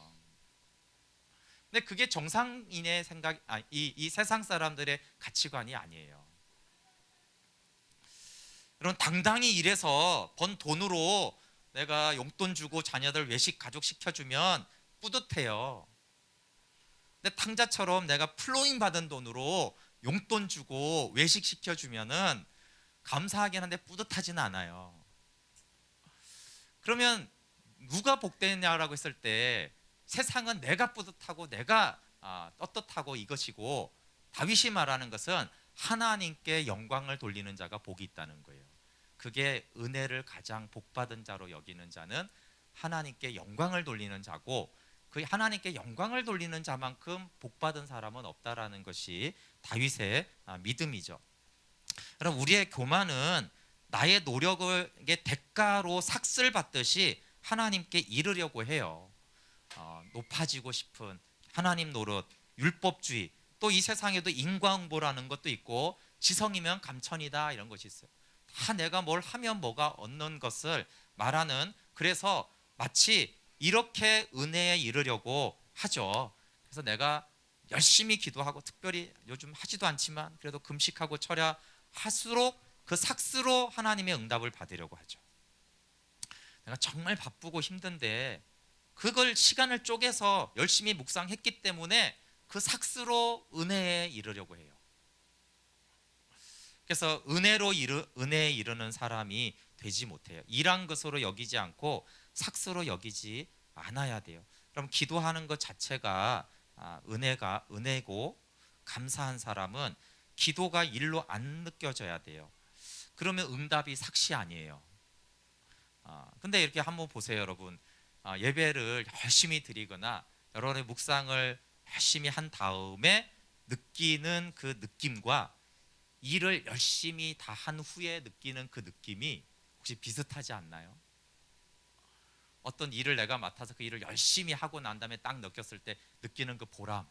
근데 그게 정상인의 생각, 이 세상 사람들의 가치관이 아니에요. 여러분, 당당히 일해서 번 돈으로 내가 용돈 주고 자녀들 외식 가족 시켜주면 뿌듯해요. 근데 탕자처럼 내가 플로잉 받은 돈으로 용돈 주고 외식 시켜주면은 감사하긴 한데 뿌듯하지는 않아요. 그러면 누가 복되냐라고 했을 때 세상은 내가 뿌듯하고 내가 떳떳하고 이것이고, 다윗이 말하는 것은 하나님께 영광을 돌리는 자가 복이 있다는 거예요. 그게 은혜를 가장 복받은 자로 여기는 자는 하나님께 영광을 돌리는 자고, 그 하나님께 영광을 돌리는 자만큼 복받은 사람은 없다라는 것이 다윗의 믿음이죠. 여러분, 우리의 교만은 나의 노력의 대가로 삭슬 받듯이 하나님께 이르려고 해요. 높아지고 싶은 하나님 노릇, 율법주의, 또 이 세상에도 인과응보라는 것도 있고 지성이면 감천이다, 이런 것이 있어요. 다 내가 뭘 하면 뭐가 얻는 것을 말하는, 그래서 마치 이렇게 은혜에 이르려고 하죠. 그래서 내가 열심히 기도하고, 특별히 요즘 하지도 않지만 그래도 금식하고 철야할수록 그 삭스로 하나님의 응답을 받으려고 하죠. 내가 정말 바쁘고 힘든데 그걸 시간을 쪼개서 열심히 묵상했기 때문에 그 삭스로 은혜에 이르려고 해요. 그래서 은혜에 이르는 사람이 되지 못해요. 일한 것으로 여기지 않고 삭스로 여기지 않아야 돼요. 그럼 기도하는 것 자체가 은혜고, 감사한 사람은 기도가 일로 안 느껴져야 돼요. 그러면 응답이 삭시 아니에요. 근데 이렇게 한번 보세요, 여러분. 예배를 열심히 드리거나 여러분의 묵상을 열심히 한 다음에 느끼는 그 느낌과 일을 열심히 다 한 후에 느끼는 그 느낌이 혹시 비슷하지 않나요? 어떤 일을 내가 맡아서 그 일을 열심히 하고 난 다음에 딱 느꼈을 때 느끼는 그 보람,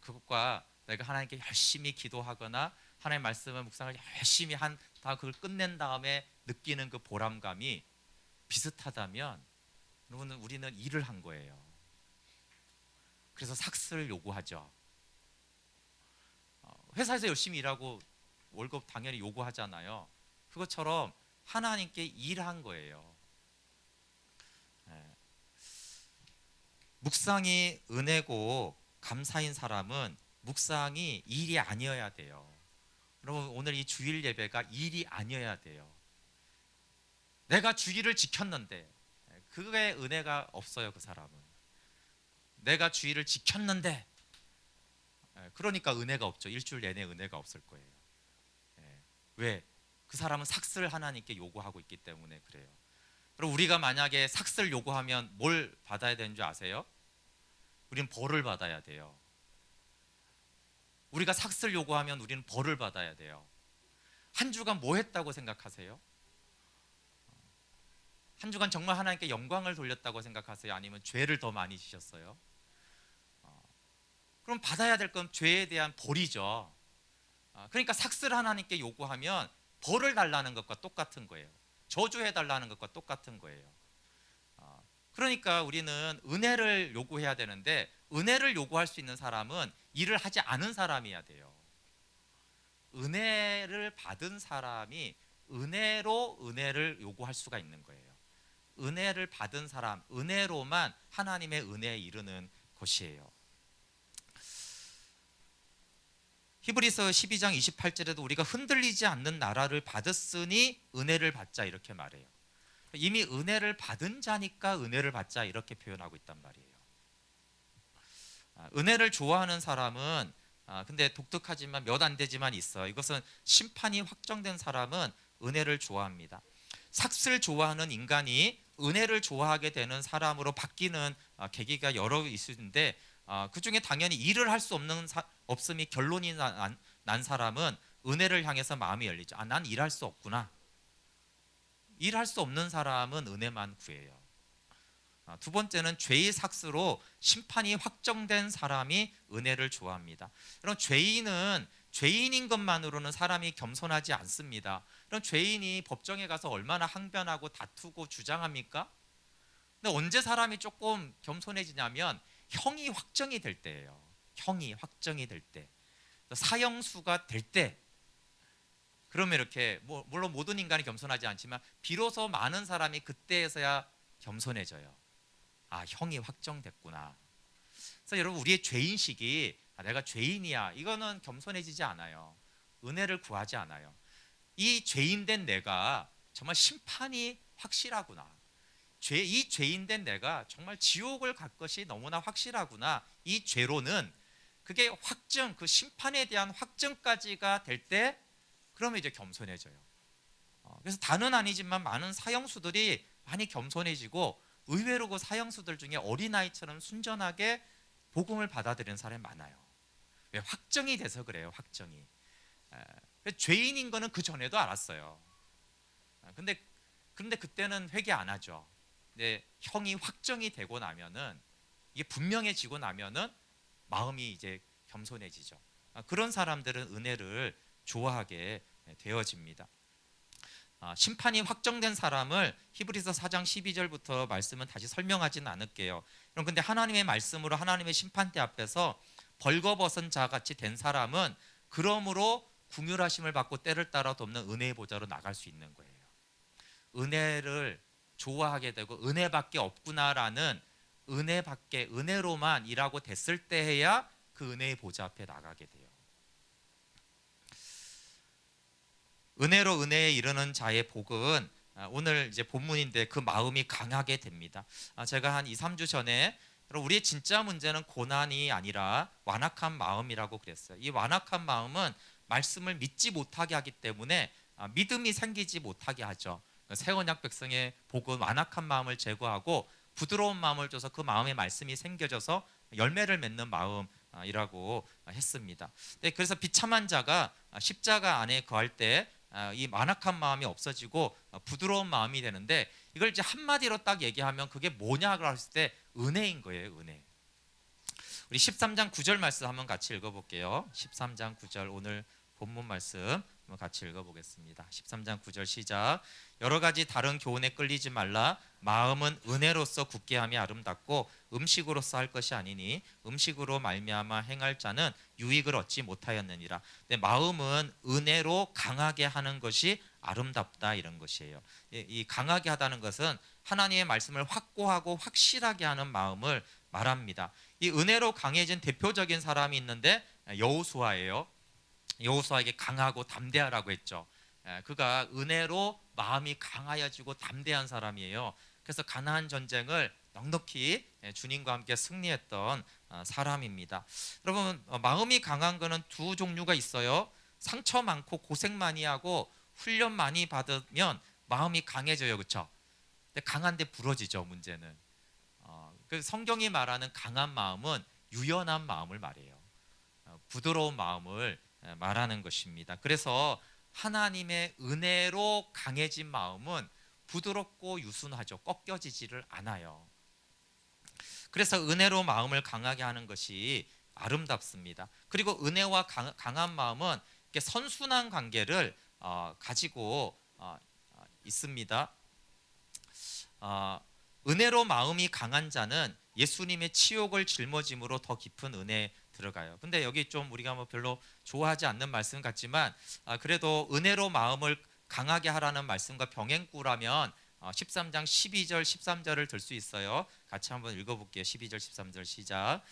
그것과 내가 하나님께 열심히 기도하거나 하나님의 말씀을 묵상을 열심히 한 다 그걸 끝낸 다음에 느끼는 그 보람감이 비슷하다면 여러분, 우리는 일을 한 거예요. 그래서 삭스를 요구하죠. 회사에서 열심히 일하고 월급 당연히 요구하잖아요. 그것처럼 하나님께 일한 거예요. 묵상이 은혜고 감사인 사람은 묵상이 일이 아니어야 돼요. 여러분, 오늘 이 주일 예배가 일이 아니어야 돼요. 내가 주일을 지켰는데 그게 은혜가 없어요. 그 사람은 내가 주일을 지켰는데, 그러니까 은혜가 없죠. 일주일 내내 은혜가 없을 거예요. 왜? 그 사람은 삭슬 하나님께 요구하고 있기 때문에 그래요. 그럼 우리가 만약에 삭슬 요구하면 뭘 받아야 되는 줄 아세요? 우리는 벌을 받아야 돼요. 우리가 삭슬 요구하면 우리는 벌을 받아야 돼요. 한 주간 뭐 했다고 생각하세요? 한 주간 정말 하나님께 영광을 돌렸다고 생각하세요? 아니면 죄를 더 많이 지셨어요? 그럼 받아야 될 건 죄에 대한 벌이죠. 그러니까 삭슬 하나님께 요구하면 벌을 달라는 것과 똑같은 거예요. 저주해 달라는 것과 똑같은 거예요. 그러니까 우리는 은혜를 요구해야 되는데, 은혜를 요구할 수 있는 사람은 일을 하지 않은 사람이어야 돼요. 은혜를 받은 사람이 은혜로 은혜를 요구할 수가 있는 거예요. 은혜를 받은 사람, 은혜로만 하나님의 은혜에 이르는 것이에요. 히브리서 12장 28절에도 우리가 흔들리지 않는 나라를 받았으니 은혜를 받자 이렇게 말해요. 이미 은혜를 받은 자니까 은혜를 받자 이렇게 표현하고 있단 말이에요. 은혜를 좋아하는 사람은 근데 독특하지만 몇 안 되지만 있어요. 이것은 심판이 확정된 사람은 은혜를 좋아합니다. 삭슬 좋아하는 인간이 은혜를 좋아하게 되는 사람으로 바뀌는 계기가 여러 있는데 그 중에 당연히 일을 할 수 없음이 결론이 난 사람은 은혜를 향해서 마음이 열리죠. 난 일할 수 없구나. 일할 수 없는 사람은 은혜만 구해요. 두 번째는 죄의 삭스로 심판이 확정된 사람이 은혜를 좋아합니다. 그럼 죄인인 것만으로는 사람이 겸손하지 않습니다. 그럼 죄인이 법정에 가서 얼마나 항변하고 다투고 주장합니까? 근데 언제 사람이 조금 겸손해지냐면 형이 확정이 될 때예요. 형이 확정이 될 때, 사형수가 될 때. 그러면 이렇게 물론 모든 인간이 겸손하지 않지만 비로소 많은 사람이 그때에서야 겸손해져요. 형이 확정됐구나. 그래서 여러분 우리의 죄인식이 내가 죄인이야 이거는 겸손해지지 않아요. 은혜를 구하지 않아요. 이 죄인된 내가 정말 심판이 확실하구나. 이 죄인된 내가 정말 지옥을 갈 것이 너무나 확실하구나. 이 죄로는 그게 그 심판에 대한 확정까지가 될 때 그러면 이제 겸손해져요. 그래서 다는 아니지만 많은 사형수들이 많이 겸손해지고 의외로 그 사형수들 중에 어린아이처럼 순전하게 복음을 받아들이는 사람이 많아요. 왜? 확정이 돼서 그래요. 확정이. 죄인인 거는 그 전에도 알았어요. 근데 그때는 회개 안 하죠. 근데 형이 확정이 되고 나면은 이게 분명해지고 나면은 마음이 이제 겸손해지죠. 그런 사람들은 은혜를 좋아하게 되어집니다. 심판이 확정된 사람을 히브리서 4장 12절부터 말씀은 다시 설명하지는 않을게요. 그럼 근데 하나님의 말씀으로 하나님의 심판대 앞에서 벌거벗은 자같이 된 사람은 그러므로 긍휼하심을 받고 때를 따라 돕는 은혜의 보좌로 나갈 수 있는 거예요. 은혜를 좋아하게 되고 은혜밖에 없구나라는 은혜로만 일하고 됐을 때에야 그 은혜의 보좌 앞에 나가게 돼요. 은혜로 은혜에 이르는 자의 복은 오늘 이제 본문인데 그 마음이 강하게 됩니다. 제가 한 2, 3주 전에 우리의 진짜 문제는 고난이 아니라 완악한 마음이라고 그랬어요. 이 완악한 마음은 말씀을 믿지 못하게 하기 때문에 믿음이 생기지 못하게 하죠. 새 언약 백성의 복은 완악한 마음을 제거하고 부드러운 마음을 줘서 그 마음에 말씀이 생겨져서 열매를 맺는 마음이라고 했습니다. 그래서 비참한 자가 십자가 안에 거할 때 이 완악한 마음이 없어지고 부드러운 마음이 되는데 이걸 이제 한마디로 딱 얘기하면 그게 뭐냐고 했을 때 은혜인 거예요. 은혜. 우리 13장 9절 말씀 한번 같이 읽어볼게요. 13장 9절 오늘 본문 말씀 한번 같이 읽어보겠습니다. 13장 9절 시작. 여러 가지 다른 교훈에 끌리지 말라. 마음은 은혜로서 굳게 함이 아름답고 음식으로서 할 것이 아니니 음식으로 말미암아 행할 자는 유익을 얻지 못하였느니라. 마음은 은혜로 강하게 하는 것이 아름답다 이런 것이에요. 이 강하게 하다는 것은 하나님의 말씀을 확고하고 확실하게 하는 마음을 말합니다. 이 은혜로 강해진 대표적인 사람이 있는데 여호수아예요. 여호수아에게 강하고 담대하라고 했죠. 그가 은혜로 마음이 강하여지고 담대한 사람이에요. 그래서 가나안 전쟁을 넉넉히 주님과 함께 승리했던 사람입니다. 여러분 마음이 강한 거는 두 종류가 있어요. 상처 많고 고생 많이 하고 훈련 많이 받으면 마음이 강해져요. 그렇죠? 근데 강한데 부러지죠. 문제는 그 성경이 말하는 강한 마음은 유연한 마음을 말해요. 부드러운 마음을 말하는 것입니다. 그래서 하나님의 은혜로 강해진 마음은 부드럽고 유순하죠. 꺾여지지를 않아요. 그래서 은혜로 마음을 강하게 하는 것이 아름답습니다. 그리고 은혜와 강한 마음은 이렇게 선순환 관계를 가지고 있습니다. 은혜로 마음이 강한 자는 예수님의 치욕을 짊어짐으로 더 깊은 은혜에 들어가요. 근데 여기 좀 우리가 별로 좋아하지 않는 말씀 같지만 그래도 은혜로 마음을 강하게 하라는 말씀과 병행구라면 13장 12절 13절을 들 수 있어요. 같이 한번 읽어볼게요. 12절 13절 시작.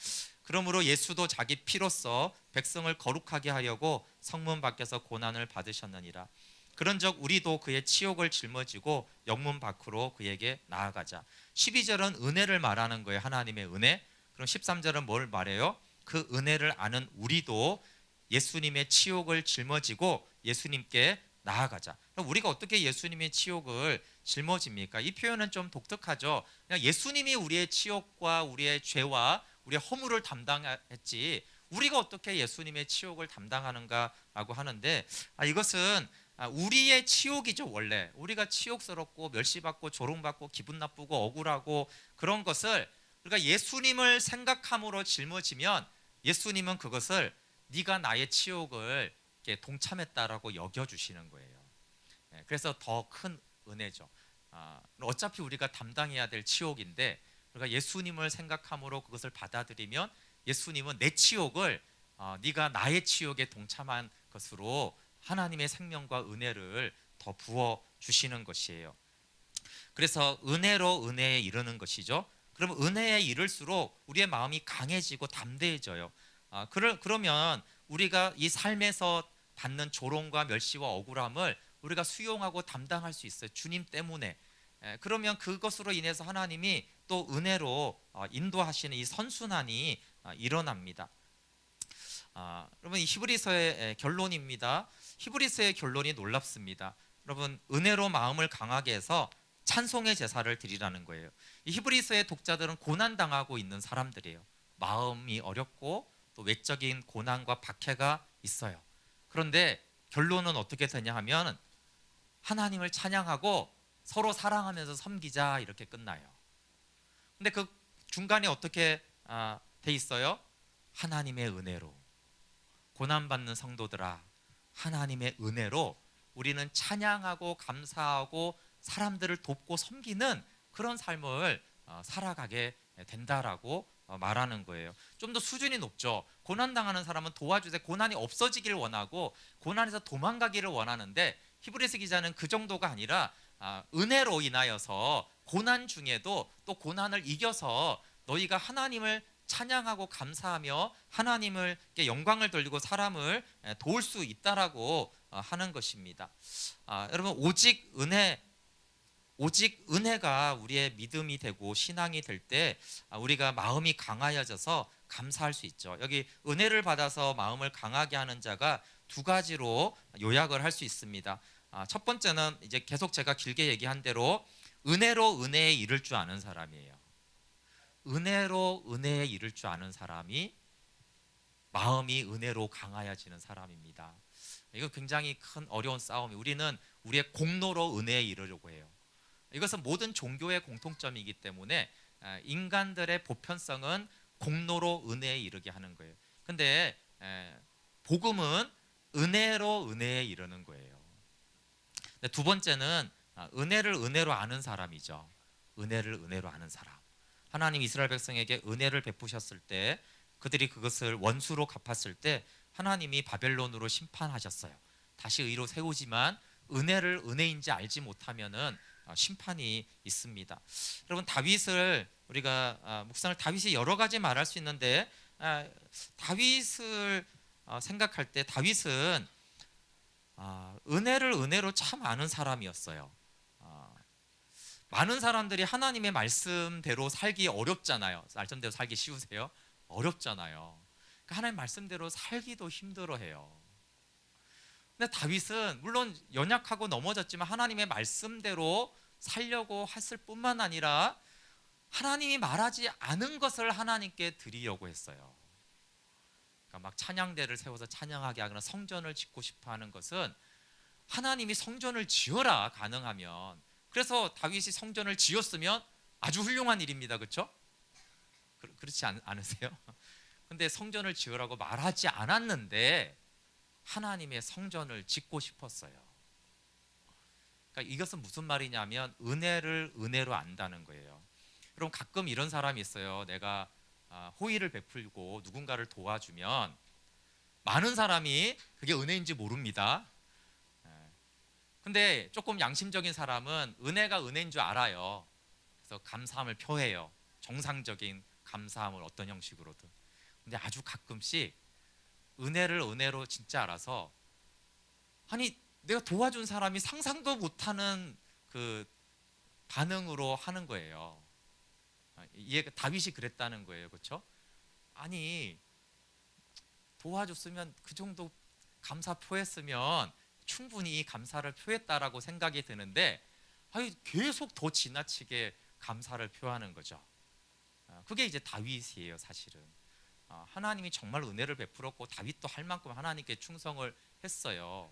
그러므로 예수도 자기 피로써 백성을 거룩하게 하려고 성문 밖에서 고난을 받으셨느니라. 그런즉 우리도 그의 치욕을 짊어지고 영문 밖으로 그에게 나아가자. 12절은 은혜를 말하는 거예요. 하나님의 은혜. 그럼 13절은 뭘 말해요? 그 은혜를 아는 우리도 예수님의 치욕을 짊어지고 예수님께 나아가자. 그럼 우리가 어떻게 예수님의 치욕을 짊어집니까? 이 표현은 좀 독특하죠. 그냥 예수님이 우리의 치욕과 우리의 죄와 우리의 허물을 담당했지 우리가 어떻게 예수님의 치욕을 담당하는가라고 하는데 이것은 우리의 치욕이죠. 원래 우리가 치욕스럽고 멸시받고 조롱받고 기분 나쁘고 억울하고 그런 것을 우리가 예수님을 생각함으로 짊어지면 예수님은 그것을 네가 나의 치욕을 동참했다라고 여겨주시는 거예요. 그래서 더 큰 은혜죠. 어차피 우리가 담당해야 될 치욕인데 우리가 예수님을 생각함으로 그것을 받아들이면 예수님은 내 치욕을 네가 나의 치욕에 동참한 것으로 하나님의 생명과 은혜를 더 부어 주시는 것이에요. 그래서 은혜로 은혜에 이르는 것이죠. 그러면 은혜에 이를수록 우리의 마음이 강해지고 담대해져요. 그러면 우리가 이 삶에서 받는 조롱과 멸시와 억울함을 우리가 수용하고 담당할 수 있어요. 주님 때문에. 그러면 그것으로 인해서 하나님이 또 은혜로 인도하시는 이 선순환이 일어납니다. 여러분 이 히브리서의 결론입니다. 히브리서의 결론이 놀랍습니다. 여러분 은혜로 마음을 강하게 해서 찬송의 제사를 드리라는 거예요. 이 히브리서의 독자들은 고난당하고 있는 사람들이에요. 마음이 어렵고 또 외적인 고난과 박해가 있어요. 그런데 결론은 어떻게 되냐 하면 하나님을 찬양하고 서로 사랑하면서 섬기자 이렇게 끝나요. 근데 그 중간에 어떻게 돼 있어요? 하나님의 은혜로 고난받는 성도들아 하나님의 은혜로 우리는 찬양하고 감사하고 사람들을 돕고 섬기는 그런 삶을 살아가게 된다라고 말하는 거예요. 좀 더 수준이 높죠. 고난당하는 사람은 도와주세요. 고난이 없어지길 원하고 고난에서 도망가기를 원하는데 히브리서 기자는 그 정도가 아니라 은혜로 인하여서 고난 중에도 또 고난을 이겨서 너희가 하나님을 찬양하고 감사하며 하나님을 영광을 돌리고 사람을 도울 수 있다라고 하는 것입니다. 여러분 오직 은혜가 우리의 믿음이 되고 신앙이 될 때 우리가 마음이 강하여져서 감사할 수 있죠. 여기 은혜를 받아서 마음을 강하게 하는 자가 두 가지로 요약을 할 수 있습니다. 첫 번째는 이제 계속 제가 길게 얘기한 대로 은혜로 은혜에 이를 줄 아는 사람이에요. 은혜로 은혜에 이를 줄 아는 사람이 마음이 은혜로 강하여지는 사람입니다. 이거 굉장히 큰 어려운 싸움이 우리는 우리의 공로로 은혜에 이르려고 해요. 이것은 모든 종교의 공통점이기 때문에 인간들의 보편성은 공로로 은혜에 이르게 하는 거예요. 근데 복음은 은혜로 은혜에 이르는 거예요. 두 번째는 은혜를 은혜로 아는 사람이죠. 은혜를 은혜로 아는 사람. 하나님 이스라엘 백성에게 은혜를 베푸셨을 때 그들이 그것을 원수로 갚았을 때 하나님이 바벨론으로 심판하셨어요. 다시 의로 세우지만 은혜를 은혜인지 알지 못하면은 심판이 있습니다. 여러분 다윗을 우리가 묵상을 다윗이 여러 가지 말할 수 있는데 다윗을 생각할 때 다윗은 은혜를 은혜로 참 아는 사람이었어요. 많은 사람들이 하나님의 말씀대로 살기 어렵잖아요. 말씀대로 살기 쉬우세요? 어렵잖아요. 그러니까 하나님 말씀대로 살기도 힘들어해요. 근데 다윗은 물론 연약하고 넘어졌지만 하나님의 말씀대로 살려고 했을 뿐만 아니라 하나님이 말하지 않은 것을 하나님께 드리려고 했어요. 그러니까 막 찬양대를 세워서 찬양하게 하거나 성전을 짓고 싶어 하는 것은 하나님이 성전을 지어라 가능하면. 그래서 다윗이 성전을 지었으면 아주 훌륭한 일입니다. 그렇죠? 그렇지 않으세요? 근데 성전을 지으라고 말하지 않았는데 하나님의 성전을 짓고 싶었어요. 그러니까 이것은 무슨 말이냐면 은혜를 은혜로 안다는 거예요. 여러분 가끔 이런 사람이 있어요. 내가 호의를 베풀고 누군가를 도와주면 많은 사람이 그게 은혜인지 모릅니다. 근데 조금 양심적인 사람은 은혜가 은혜인 줄 알아요. 그래서 감사함을 표해요. 정상적인 감사함을 어떤 형식으로든. 근데 아주 가끔씩 은혜를 은혜로 진짜 알아서, 아니 내가 도와준 사람이 상상도 못하는 그 반응으로 하는 거예요. 이해가, 다윗이 그랬다는 거예요. 그렇죠? 아니 도와줬으면 그 정도 감사 표했으면 충분히 감사를 표했다라고 생각이 드는데, 아니 계속 더 지나치게 감사를 표하는 거죠. 그게 이제 다윗이에요. 사실은 하나님이 정말 은혜를 베풀었고 다윗도 할 만큼 하나님께 충성을 했어요.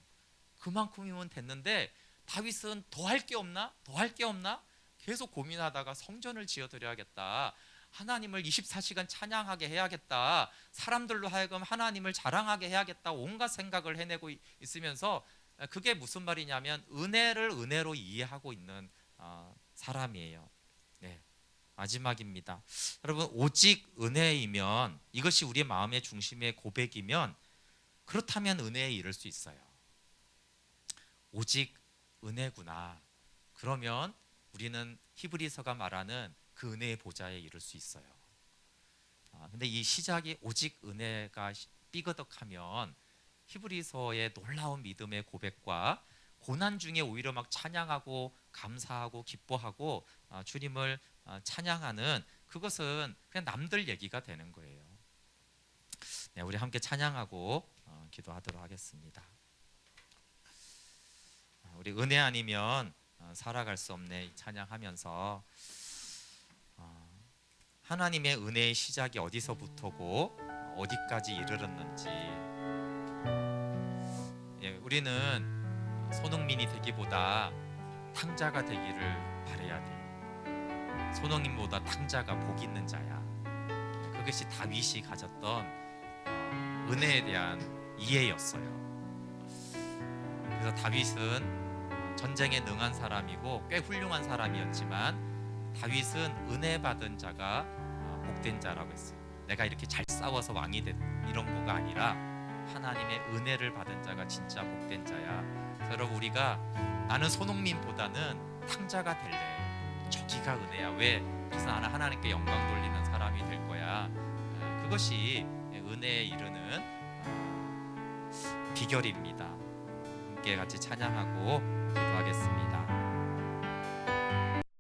그만큼이면 됐는데 다윗은 더 할 게 없나? 더 할 게 없나? 계속 고민하다가 성전을 지어드려야겠다, 하나님을 24시간 찬양하게 해야겠다, 사람들로 하여금 하나님을 자랑하게 해야겠다, 온갖 생각을 해내고 있으면서, 그게 무슨 말이냐면 은혜를 은혜로 이해하고 있는 사람이에요. 네, 마지막입니다. 여러분, 오직 은혜이면, 이것이 우리의 마음의 중심의 고백이면, 그렇다면 은혜에 이를 수 있어요. 오직 은혜구나. 그러면 우리는 히브리서가 말하는 그 은혜의 보좌에 이를 수 있어요. 근데 이 시작이 오직 은혜가 삐그덕하면 히브리서의 놀라운 믿음의 고백과 고난 중에 오히려 막 찬양하고 감사하고 기뻐하고 주님을 찬양하는, 그것은 그냥 남들 얘기가 되는 거예요. 네, 우리 함께 찬양하고 기도하도록 하겠습니다. 우리 은혜 아니면 살아갈 수 없네 찬양하면서, 하나님의 은혜의 시작이 어디서부터고 어디까지 이르렀는지, 우리는 손흥민이 되기보다 탕자가 되기를 바라야 돼요. 손흥민보다 탕자가 복 있는 자야. 그것이 다윗이 가졌던 은혜에 대한 이해였어요. 그래서 다윗은 전쟁에 능한 사람이고 꽤 훌륭한 사람이었지만, 다윗은 은혜 받은 자가 복된 자라고 했어요. 내가 이렇게 잘 싸워서 왕이 됐 이런 거가 아니라 하나님의 은혜를 받은 자가 진짜 복된 자야. 그래서 여러분, 우리가 나는 손흥민보다는 탕자가 될래, 저기가 은혜야. 왜? 그래서 나는 하나님께 영광 돌리는 사람이 될 거야. 그것이 은혜에 이르는 비결입니다. 함께 같이 찬양하고 기도하겠습니다.